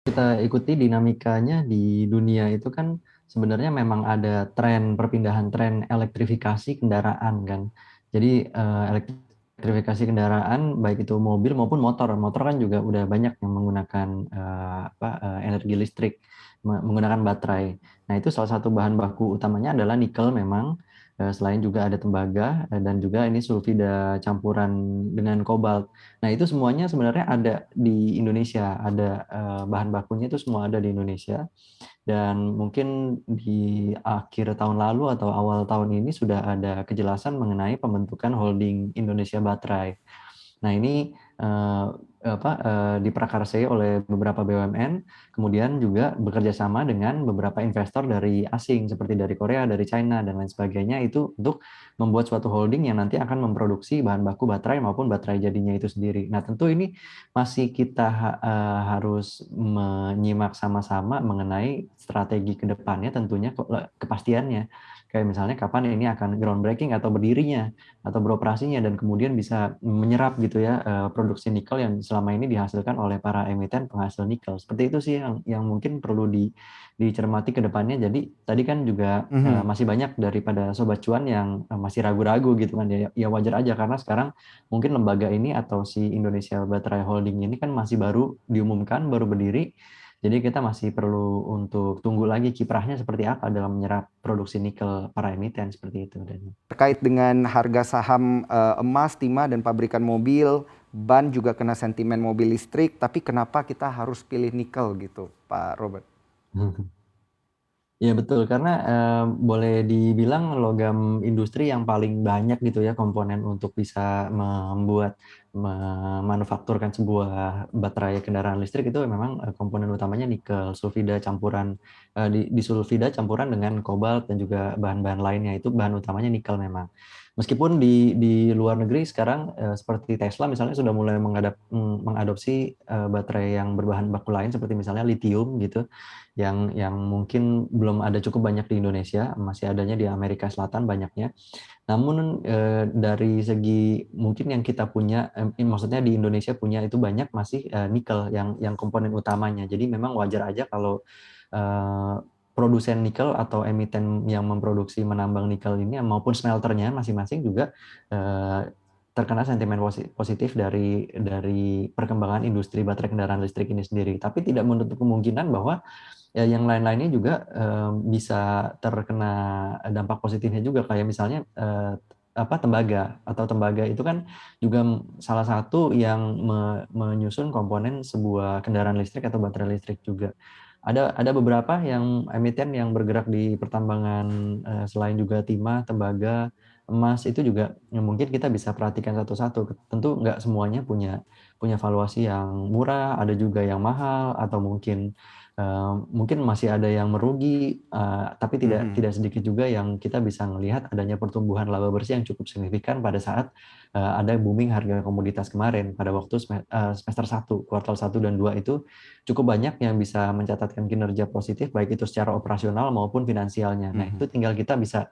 Kita ikuti dinamikanya di dunia itu kan sebenarnya memang ada perpindahan tren elektrifikasi kendaraan kan. Jadi elektrifikasi kendaraan baik itu mobil maupun motor. Motor kan juga udah banyak yang menggunakan energi listrik, menggunakan baterai. Nah, itu salah satu bahan baku utamanya adalah nikel memang. Selain juga ada tembaga dan juga ini sulfida campuran dengan kobalt. Nah, itu semuanya sebenarnya ada di Indonesia, ada bahan bakunya itu semua ada di Indonesia. Dan mungkin di akhir tahun lalu atau awal tahun ini sudah ada kejelasan mengenai pembentukan holding Indonesia Baterai. Nah, ini diprakarsai oleh beberapa BUMN, kemudian juga bekerja sama dengan beberapa investor dari asing seperti dari Korea, dari China dan lain sebagainya itu untuk membuat suatu holding yang nanti akan memproduksi bahan baku baterai maupun baterai jadinya itu sendiri. Nah, tentu ini masih kita harus menyimak sama-sama mengenai strategi ke depannya, tentunya kepastiannya. Kayak misalnya kapan ini akan groundbreaking atau berdirinya atau beroperasinya dan kemudian bisa menyerap gitu ya produksi nikel yang selama ini dihasilkan oleh para emiten penghasil nikel. Seperti itu sih yang mungkin perlu dicermati ke depannya. Jadi tadi kan juga Mhm. masih banyak daripada sobat cuan yang masih ragu-ragu gitu kan ya. Ya wajar aja karena sekarang mungkin lembaga ini atau si Indonesia Baterai Holding ini kan masih baru diumumkan, baru berdiri. Jadi kita masih perlu untuk tunggu lagi kiprahnya seperti apa dalam menyerap produksi nikel para emiten seperti itu. Dan Terkait dengan harga saham emas, timah, dan pabrikan mobil, ban juga kena sentimen mobil listrik, tapi kenapa kita harus pilih nikel gitu, Pak Robert? ya betul, karena boleh dibilang logam industri yang paling banyak gitu ya komponen untuk bisa memanufakturkan sebuah baterai kendaraan listrik itu memang komponen utamanya nikel, sulfida campuran di sulfida campuran dengan kobalt dan juga bahan-bahan lainnya itu bahan utamanya nikel memang. Meskipun di luar negeri sekarang seperti Tesla misalnya sudah mulai mengadopsi baterai yang berbahan baku lain seperti misalnya lithium gitu yang mungkin belum ada cukup banyak di Indonesia, masih adanya di Amerika Selatan banyaknya. Namun dari segi mungkin yang kita punya, maksudnya di Indonesia punya itu banyak masih nikel yang komponen utamanya. Jadi memang wajar aja kalau eh, produsen nikel atau emiten yang memproduksi menambang nikel ini maupun smelternya masing-masing juga eh, terkena sentimen positif dari perkembangan industri baterai kendaraan listrik ini sendiri. Tapi tidak menutup kemungkinan bahwa ya yang lain-lainnya juga bisa terkena dampak positifnya juga kayak misalnya tembaga atau tembaga itu kan juga salah satu yang menyusun komponen sebuah kendaraan listrik atau baterai listrik juga. Ada beberapa yang emiten yang bergerak di pertambangan selain juga timah, tembaga, emas itu juga yang mungkin kita bisa perhatikan satu-satu. Tentu nggak semuanya punya punya valuasi yang murah, ada juga yang mahal atau mungkin masih ada yang merugi, tapi tidak Mhm. tidak sedikit juga yang kita bisa melihat adanya pertumbuhan laba bersih yang cukup signifikan pada saat ada booming harga komoditas kemarin pada waktu semester 1, kuartal 1 dan 2 itu cukup banyak yang bisa mencatatkan kinerja positif baik itu secara operasional maupun finansialnya. Nah, Mhm. itu tinggal kita bisa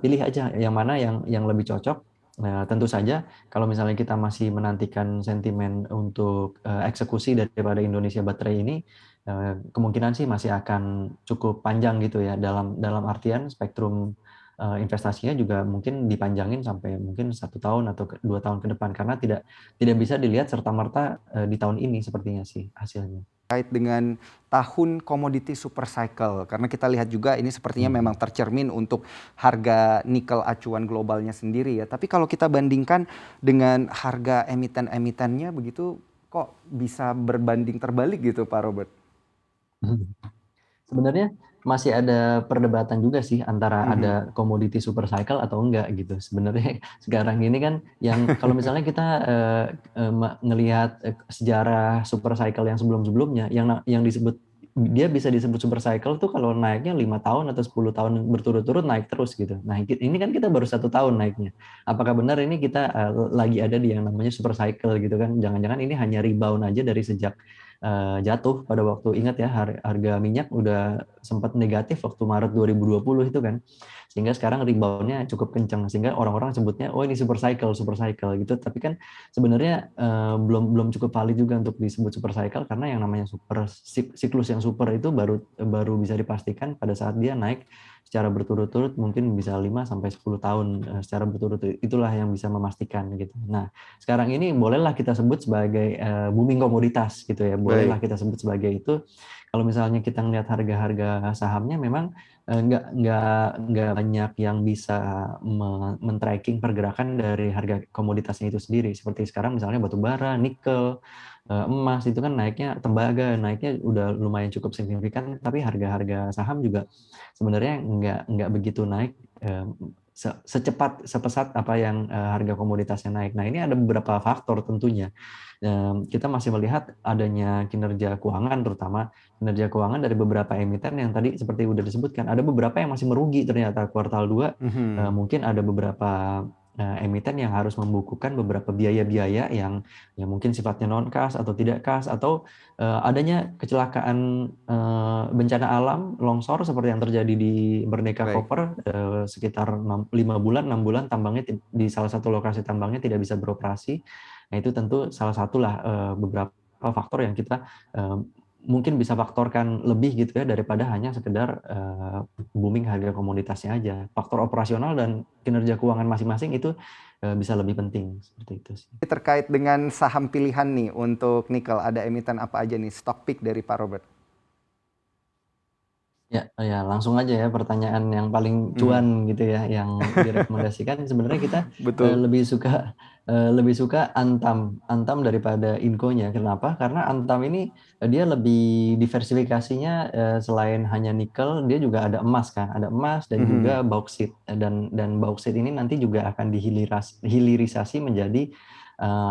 pilih aja yang mana yang lebih cocok. Nah, tentu saja kalau misalnya kita masih menantikan sentimen untuk eksekusi daripada Indonesia Baterai ini, kemungkinan sih masih akan cukup panjang gitu ya dalam dalam artian spektrum investasinya juga mungkin dipanjangin sampai mungkin 1 tahun atau 2 tahun ke depan karena tidak tidak bisa dilihat serta merta di tahun ini sepertinya sih hasilnya. Terkait dengan tahun komoditi super cycle, karena kita lihat juga ini sepertinya memang Hmm. tercermin untuk harga nikel acuan globalnya sendiri ya. Tapi kalau kita bandingkan dengan harga emiten-emitennya begitu, kok bisa berbanding terbalik gitu, Pak Robert? Sebenarnya masih ada perdebatan juga sih antara Mhm. ada komoditi super cycle atau enggak gitu. Sebenarnya sekarang ini kan yang kalau misalnya kita ngelihat sejarah super cycle yang sebelum-sebelumnya, yang disebut dia bisa disebut super cycle tuh kalau naiknya 5 tahun atau 10 tahun berturut-turut naik terus gitu. Nah ini kan kita baru 1 tahun naiknya. Apakah benar ini kita lagi ada di yang namanya super cycle gitu kan? Jangan-jangan ini hanya rebound aja dari sejak jatuh pada waktu, ingat ya, harga minyak udah sempat negatif waktu Maret 2020 itu kan. Sehingga sekarang rebound-nya cukup kencang, sehingga orang-orang sebutnya, "Oh, ini super cycle gitu." Tapi kan sebenarnya belum cukup valid juga untuk disebut super cycle, karena yang namanya siklus yang super itu baru bisa dipastikan pada saat dia naik secara berturut-turut, mungkin bisa 5 sampai 10 tahun secara berturut-turut. Itulah yang bisa memastikan gitu. Nah, sekarang ini bolehlah kita sebut sebagai booming komoditas gitu ya. Bolehlah Baik. kita sebut sebagai itu. Kalau misalnya kita ngelihat harga-harga sahamnya, memang nggak banyak yang bisa men-tracking pergerakan dari harga komoditasnya itu sendiri. Seperti sekarang misalnya batu bara, nikel, emas, itu kan naiknya, tembaga naiknya udah lumayan cukup signifikan, tapi harga-harga saham juga sebenarnya nggak begitu naik secepat, sepesat apa yang harga komoditasnya naik. Nah, ini ada beberapa faktor tentunya. Kita masih melihat adanya kinerja keuangan, terutama kinerja keuangan dari beberapa emiten yang tadi seperti udah disebutkan, ada beberapa yang masih merugi ternyata kuartal 2. Mhm. Mungkin ada beberapa emiten yang harus membukukan beberapa biaya-biaya yang mungkin sifatnya non-kas atau tidak kas, atau adanya kecelakaan bencana alam, longsor seperti yang terjadi di Merdeka Baik. Copper, sekitar 5 bulan, 6 bulan tambangnya di salah satu lokasi tambangnya tidak bisa beroperasi. Nah, itu tentu salah satulah beberapa faktor yang kita mungkin bisa faktorkan lebih gitu ya, daripada hanya sekedar booming harga komoditasnya aja. Faktor operasional dan kinerja keuangan masing-masing itu bisa lebih penting, seperti itu sih. Terkait dengan saham pilihan nih untuk nikel, ada emiten apa aja nih stock pick dari Pak Robert? Ya, langsung aja ya, pertanyaan yang paling Mhm. cuan gitu ya, yang direkomendasikan. Sebenarnya kita Betul. lebih suka Antam daripada Inco-nya. Kenapa? Karena Antam ini dia lebih diversifikasinya, selain hanya nikel, dia juga ada emas kan, ada emas dan Mhm. juga bauksit. Dan bauksit ini nanti juga akan dihilirisasi menjadi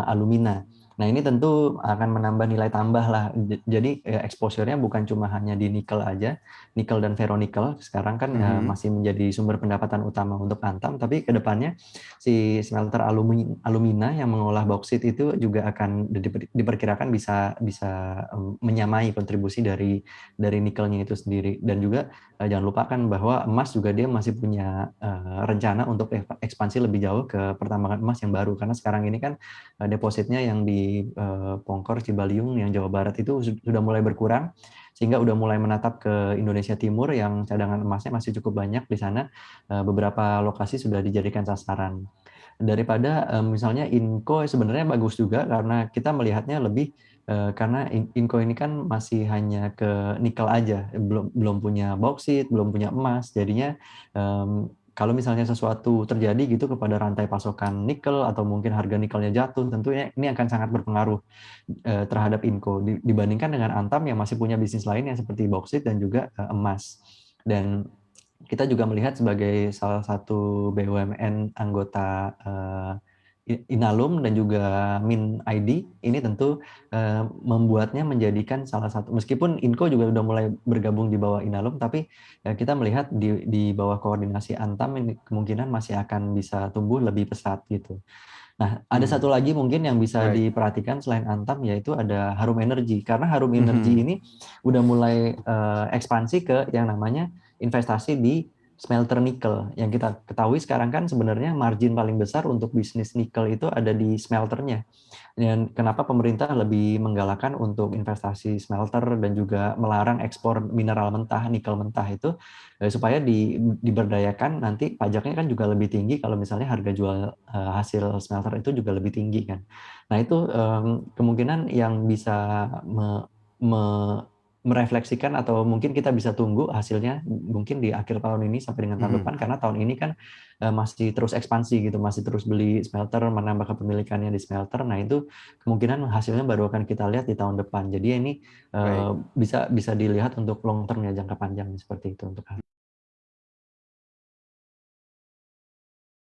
alumina. Nah, ini tentu akan menambah nilai tambah lah. Jadi exposure-nya bukan cuma hanya di nikel aja, nikel dan ferronikel sekarang kan Mhm. masih menjadi sumber pendapatan utama untuk Antam, tapi ke depannya si smelter alumina yang mengolah bauksit itu juga akan diperkirakan bisa bisa menyamai kontribusi dari nikelnya itu sendiri. Dan juga jangan lupakan bahwa emas juga dia masih punya rencana untuk ekspansi lebih jauh ke pertambangan emas yang baru, karena sekarang ini kan depositnya yang di Pongkor, Cibaliung yang Jawa Barat itu sudah mulai berkurang, sehingga udah mulai menatap ke Indonesia Timur yang cadangan emasnya masih cukup banyak di sana. Beberapa lokasi sudah dijadikan sasaran. Daripada misalnya Inco sebenarnya bagus juga, karena kita melihatnya lebih karena Inco ini kan masih hanya ke nikel aja, belum belum punya bauksit, belum punya emas. Jadinya kalau misalnya sesuatu terjadi gitu kepada rantai pasokan nikel atau mungkin harga nikelnya jatuh, tentunya ini akan sangat berpengaruh terhadap Inco dibandingkan dengan Antam yang masih punya bisnis lain yang seperti bauksit dan juga emas. Dan kita juga melihat sebagai salah satu BUMN anggota Inalum dan juga Min ID, ini tentu membuatnya menjadikan salah satu, meskipun Inco juga udah mulai bergabung di bawah Inalum, tapi kita melihat di bawah koordinasi Antam ini kemungkinan masih akan bisa tumbuh lebih pesat gitu. Nah, ada Mmm. satu lagi mungkin yang bisa Baik. diperhatikan selain Antam, yaitu ada Harum Energy. Karena Harum Energy Mhm. ini udah mulai ekspansi ke yang namanya investasi di smelter nikel. Yang kita ketahui sekarang kan sebenarnya margin paling besar untuk bisnis nikel itu ada di smelternya. Dan kenapa pemerintah lebih menggalakkan untuk investasi smelter dan juga melarang ekspor mineral mentah, nikel mentah itu, supaya diberdayakan, nanti pajaknya kan juga lebih tinggi kalau misalnya harga jual hasil smelter itu juga lebih tinggi kan. Nah, itu kemungkinan yang bisa merefleksikan, atau mungkin kita bisa tunggu hasilnya mungkin di akhir tahun ini sampai dengan tahun Mhm. depan, karena tahun ini kan masih terus ekspansi gitu, masih terus beli smelter, menambah kepemilikannya di smelter. Nah, itu kemungkinan hasilnya baru akan kita lihat di tahun depan. Jadi ini Baik. bisa bisa dilihat untuk long term ya, jangka panjang seperti itu untuk